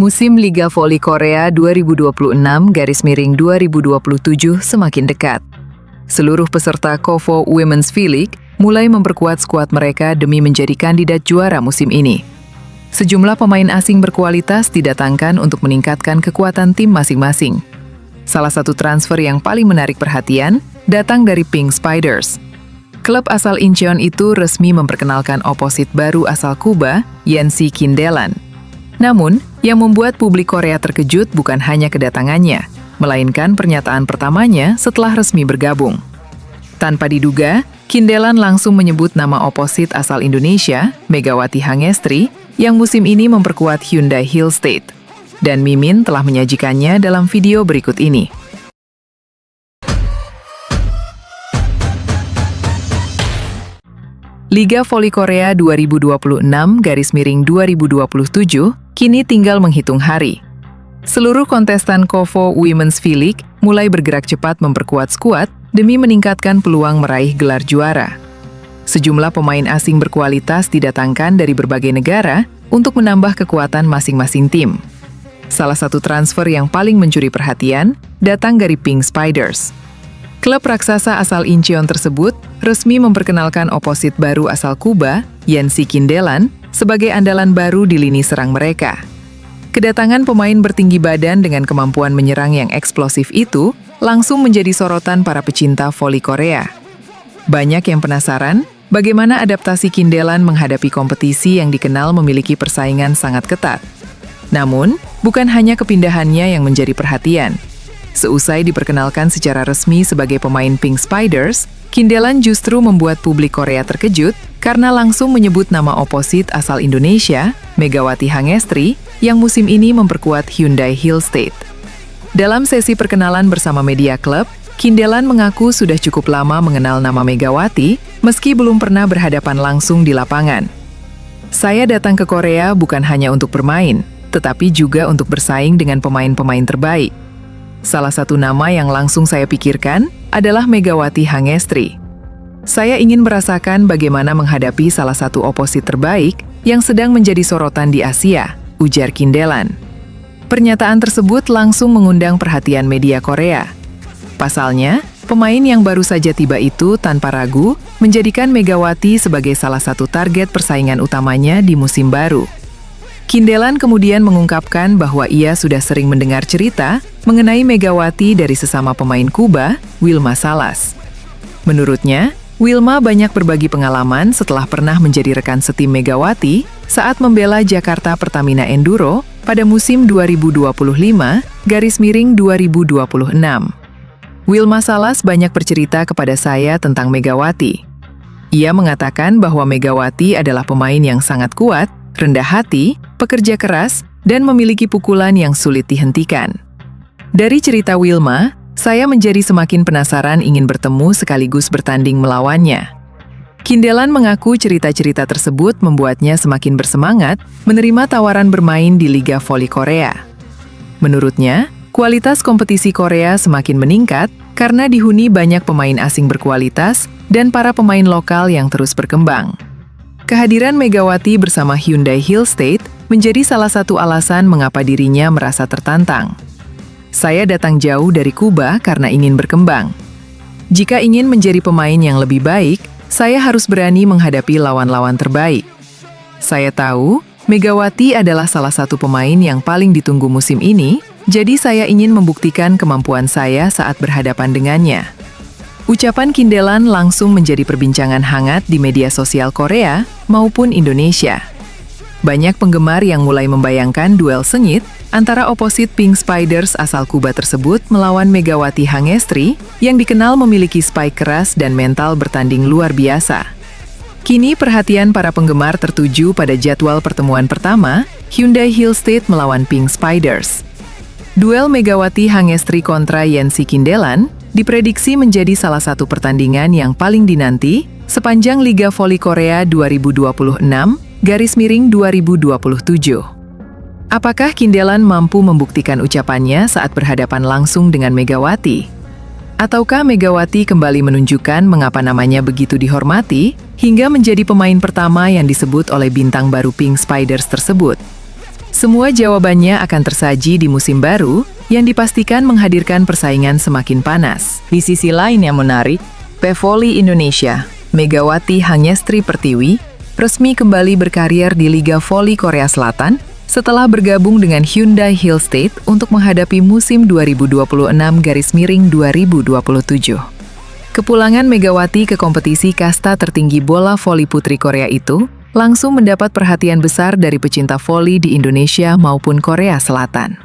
Musim Liga Voli Korea 2026-2027 semakin dekat. Seluruh peserta KOVO Women's V-League mulai memperkuat skuad mereka demi menjadi kandidat juara musim ini. Sejumlah pemain asing berkualitas didatangkan untuk meningkatkan kekuatan tim masing-masing. Salah satu transfer yang paling menarik perhatian datang dari Pink Spiders. Klub asal Incheon itu resmi memperkenalkan oposit baru asal Kuba, Yansi Kindelan. Namun, yang membuat publik Korea terkejut bukan hanya kedatangannya, melainkan pernyataan pertamanya setelah resmi bergabung. Tanpa diduga, Kindelan langsung menyebut nama oposit asal Indonesia, Megawati Hangestri, yang musim ini memperkuat Hyundai Hillstate. Dan Mimin telah menyajikannya dalam video berikut ini. Liga Voli Korea 2026-2027 kini tinggal menghitung hari. Seluruh kontestan KOVO Women's V-League mulai bergerak cepat memperkuat skuad demi meningkatkan peluang meraih gelar juara. Sejumlah pemain asing berkualitas didatangkan dari berbagai negara untuk menambah kekuatan masing-masing tim. Salah satu transfer yang paling mencuri perhatian datang dari Pink Spiders. Klub raksasa asal Incheon tersebut resmi memperkenalkan oposit baru asal Kuba, Yansi Kindelan, sebagai andalan baru di lini serang mereka. Kedatangan pemain bertinggi badan dengan kemampuan menyerang yang eksplosif itu langsung menjadi sorotan para pecinta voli Korea. Banyak yang penasaran bagaimana adaptasi Kindelan menghadapi kompetisi yang dikenal memiliki persaingan sangat ketat. Namun, bukan hanya kepindahannya yang menjadi perhatian. Seusai diperkenalkan secara resmi sebagai pemain Pink Spiders, Kindelan justru membuat publik Korea terkejut karena langsung menyebut nama oposit asal Indonesia, Megawati Hangestri, yang musim ini memperkuat Hyundai Hillstate. Dalam sesi perkenalan bersama media klub, Kindelan mengaku sudah cukup lama mengenal nama Megawati, meski belum pernah berhadapan langsung di lapangan. "Saya datang ke Korea bukan hanya untuk bermain, tetapi juga untuk bersaing dengan pemain-pemain terbaik. Salah satu nama yang langsung saya pikirkan adalah Megawati Hangestri. Saya ingin merasakan bagaimana menghadapi salah satu oposit terbaik yang sedang menjadi sorotan di Asia," ujar Kindelan. Pernyataan tersebut langsung mengundang perhatian media Korea. Pasalnya, pemain yang baru saja tiba itu tanpa ragu menjadikan Megawati sebagai salah satu target persaingan utamanya di musim baru. Kindelan kemudian mengungkapkan bahwa ia sudah sering mendengar cerita mengenai Megawati dari sesama pemain Kuba, Wilma Salas. Menurutnya, Wilma banyak berbagi pengalaman setelah pernah menjadi rekan setim Megawati saat membela Jakarta Pertamina Enduro pada musim 2025-2026. Wilma Salas banyak bercerita kepada saya tentang Megawati. Ia mengatakan bahwa Megawati adalah pemain yang sangat kuat, rendah hati, pekerja keras, dan memiliki pukulan yang sulit dihentikan. Dari cerita Wilma, saya menjadi semakin penasaran ingin bertemu sekaligus bertanding melawannya. Kindelan mengaku cerita-cerita tersebut membuatnya semakin bersemangat menerima tawaran bermain di Liga Voli Korea. Menurutnya, kualitas kompetisi Korea semakin meningkat karena dihuni banyak pemain asing berkualitas dan para pemain lokal yang terus berkembang. Kehadiran Megawati bersama Hyundai Hillstate menjadi salah satu alasan mengapa dirinya merasa tertantang. "Saya datang jauh dari Kuba karena ingin berkembang. Jika ingin menjadi pemain yang lebih baik, saya harus berani menghadapi lawan-lawan terbaik. Saya tahu Megawati adalah salah satu pemain yang paling ditunggu musim ini, jadi saya ingin membuktikan kemampuan saya saat berhadapan dengannya." Ucapan Kindelan langsung menjadi perbincangan hangat di media sosial Korea maupun Indonesia. Banyak penggemar yang mulai membayangkan duel sengit antara oposit Pink Spiders asal Kuba tersebut melawan Megawati Hangestri yang dikenal memiliki spike keras dan mental bertanding luar biasa. Kini perhatian para penggemar tertuju pada jadwal pertemuan pertama, Hyundai Hillstate melawan Pink Spiders. Duel Megawati Hangestri kontra Yansi Kindelan diprediksi menjadi salah satu pertandingan yang paling dinanti sepanjang Liga Voli Korea 2026-2027. Apakah Kindelan mampu membuktikan ucapannya saat berhadapan langsung dengan Megawati? Ataukah Megawati kembali menunjukkan mengapa namanya begitu dihormati hingga menjadi pemain pertama yang disebut oleh bintang baru Pink Spiders tersebut? Semua jawabannya akan tersaji di musim baru yang dipastikan menghadirkan persaingan semakin panas. Di sisi lain yang menarik, Pevoli Indonesia, Megawati Hangestri Pertiwi, resmi kembali berkarir di Liga Voli Korea Selatan setelah bergabung dengan Hyundai Hill State untuk menghadapi musim 2026-2027. Kepulangan Megawati ke kompetisi kasta tertinggi bola voli putri Korea itu langsung mendapat perhatian besar dari pecinta voli di Indonesia maupun Korea Selatan.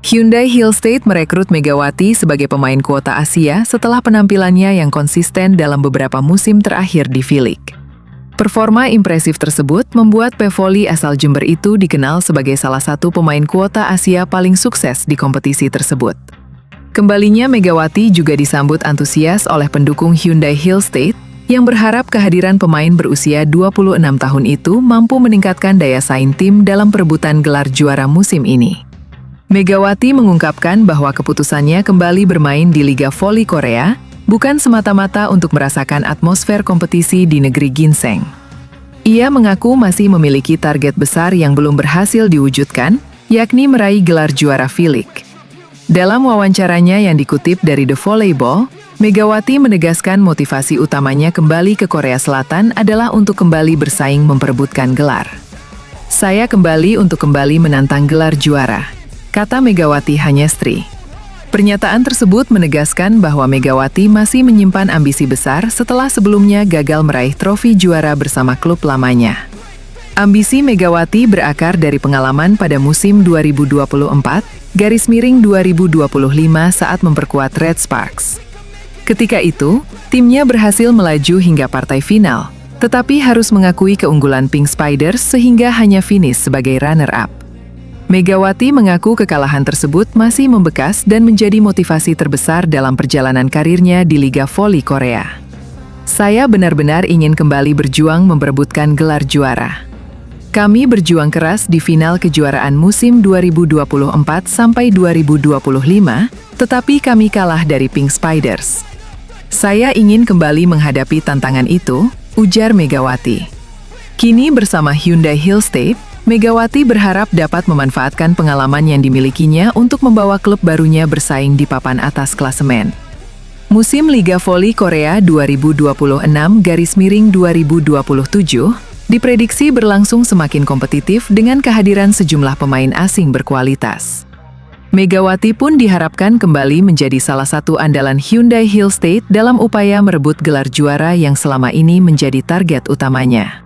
Hyundai Hill State merekrut Megawati sebagai pemain kuota Asia setelah penampilannya yang konsisten dalam beberapa musim terakhir di V-League. Performa impresif tersebut membuat pevoli asal Jember itu dikenal sebagai salah satu pemain kuota Asia paling sukses di kompetisi tersebut. Kembalinya Megawati juga disambut antusias oleh pendukung Hyundai Hill State yang berharap kehadiran pemain berusia 26 tahun itu mampu meningkatkan daya saing tim dalam perebutan gelar juara musim ini. Megawati mengungkapkan bahwa keputusannya kembali bermain di Liga Voli Korea bukan semata-mata untuk merasakan atmosfer kompetisi di negeri ginseng. Ia mengaku masih memiliki target besar yang belum berhasil diwujudkan, yakni meraih gelar juara V-League. Dalam wawancaranya yang dikutip dari The Volleyball, Megawati menegaskan motivasi utamanya kembali ke Korea Selatan adalah untuk kembali bersaing memperebutkan gelar. "Saya kembali untuk kembali menantang gelar juara," kata Megawati Hangestri. Pernyataan tersebut menegaskan bahwa Megawati masih menyimpan ambisi besar setelah sebelumnya gagal meraih trofi juara bersama klub lamanya. Ambisi Megawati berakar dari pengalaman pada musim 2024-2025 saat memperkuat Red Sparks. Ketika itu, timnya berhasil melaju hingga partai final, tetapi harus mengakui keunggulan Pink Spiders sehingga hanya finish sebagai runner-up. Megawati mengaku kekalahan tersebut masih membekas dan menjadi motivasi terbesar dalam perjalanan karirnya di Liga Voli Korea. "Saya benar-benar ingin kembali berjuang memperebutkan gelar juara. Kami berjuang keras di final kejuaraan musim 2024-2025, tetapi kami kalah dari Pink Spiders. Saya ingin kembali menghadapi tantangan itu," ujar Megawati. Kini bersama Hyundai Hill State, Megawati berharap dapat memanfaatkan pengalaman yang dimilikinya untuk membawa klub barunya bersaing di papan atas klasemen. Musim Liga Voli Korea 2026-2027 diprediksi berlangsung semakin kompetitif dengan kehadiran sejumlah pemain asing berkualitas. Megawati pun diharapkan kembali menjadi salah satu andalan Hyundai Hill State dalam upaya merebut gelar juara yang selama ini menjadi target utamanya.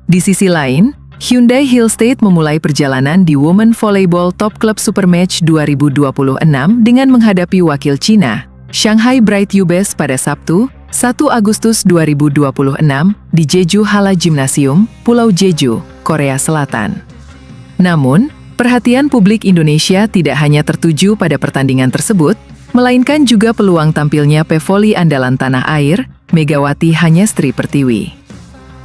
Di sisi lain, Hyundai Hill State memulai perjalanan di Women Volleyball Top Club Supermatch 2026 dengan menghadapi wakil Cina, Shanghai Bright Yubes pada Sabtu, 1 Agustus 2026 di Jeju Hala Gymnasium, Pulau Jeju, Korea Selatan. Namun, perhatian publik Indonesia tidak hanya tertuju pada pertandingan tersebut, melainkan juga peluang tampilnya pevoli andalan tanah air, Megawati Hangestri Pertiwi.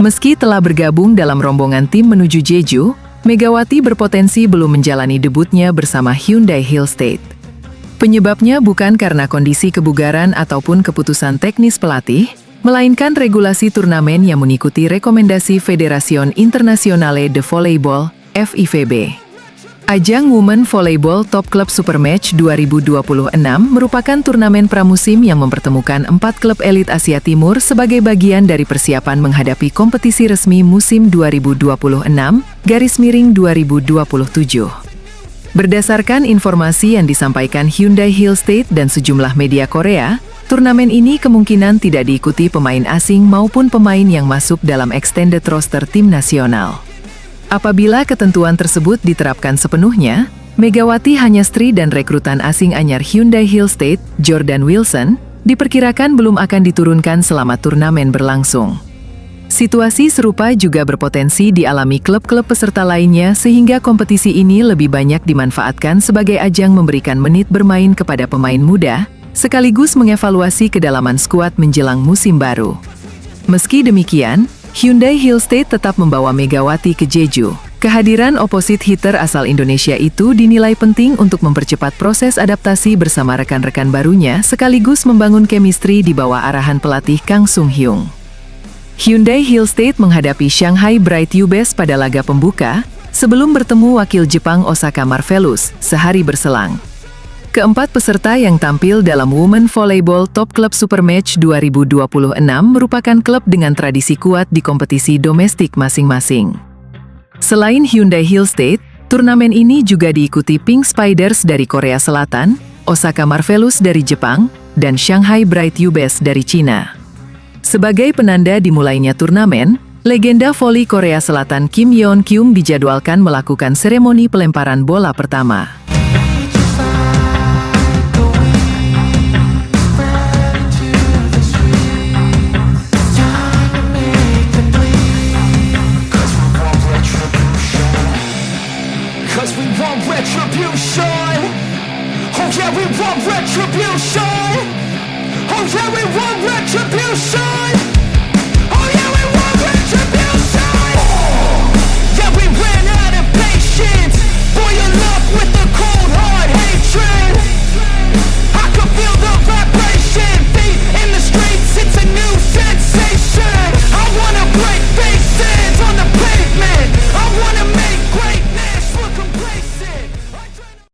Meski telah bergabung dalam rombongan tim menuju Jeju, Megawati berpotensi belum menjalani debutnya bersama Hyundai Hill State. Penyebabnya bukan karena kondisi kebugaran ataupun keputusan teknis pelatih, melainkan regulasi turnamen yang mengikuti rekomendasi Federation Internationale de Volleyball, FIVB. Ajang Women Volleyball Top Club Supermatch 2026 merupakan turnamen pramusim yang mempertemukan 4 klub elit Asia Timur sebagai bagian dari persiapan menghadapi kompetisi resmi musim 2026-2027. Berdasarkan informasi yang disampaikan Hyundai Hill State dan sejumlah media Korea, turnamen ini kemungkinan tidak diikuti pemain asing maupun pemain yang masuk dalam extended roster tim nasional. Apabila ketentuan tersebut diterapkan sepenuhnya, Megawati Hangestri dan rekrutan asing anyar Hyundai Hill State, Jordan Wilson, diperkirakan belum akan diturunkan selama turnamen berlangsung. Situasi serupa juga berpotensi dialami klub-klub peserta lainnya sehingga kompetisi ini lebih banyak dimanfaatkan sebagai ajang memberikan menit bermain kepada pemain muda, sekaligus mengevaluasi kedalaman skuad menjelang musim baru. Meski demikian, Hyundai Hill State tetap membawa Megawati ke Jeju. Kehadiran opposite hitter asal Indonesia itu dinilai penting untuk mempercepat proses adaptasi bersama rekan-rekan barunya sekaligus membangun chemistry di bawah arahan pelatih Kang Sung Hyung. Hyundai Hill State menghadapi Shanghai Bright Yubes pada laga pembuka, sebelum bertemu wakil Jepang Osaka Marvelous sehari berselang. Keempat peserta yang tampil dalam Women Volleyball Top Club Supermatch 2026 merupakan klub dengan tradisi kuat di kompetisi domestik masing-masing. Selain Hyundai Hill State, turnamen ini juga diikuti Pink Spiders dari Korea Selatan, Osaka Marvelous dari Jepang, dan Shanghai Bright Ubes dari Cina. Sebagai penanda dimulainya turnamen, legenda voli Korea Selatan Kim Yeon Kyung dijadwalkan melakukan seremoni pelemparan bola pertama. Retribution. Oh yeah, we want retribution. Oh yeah, we want retribution.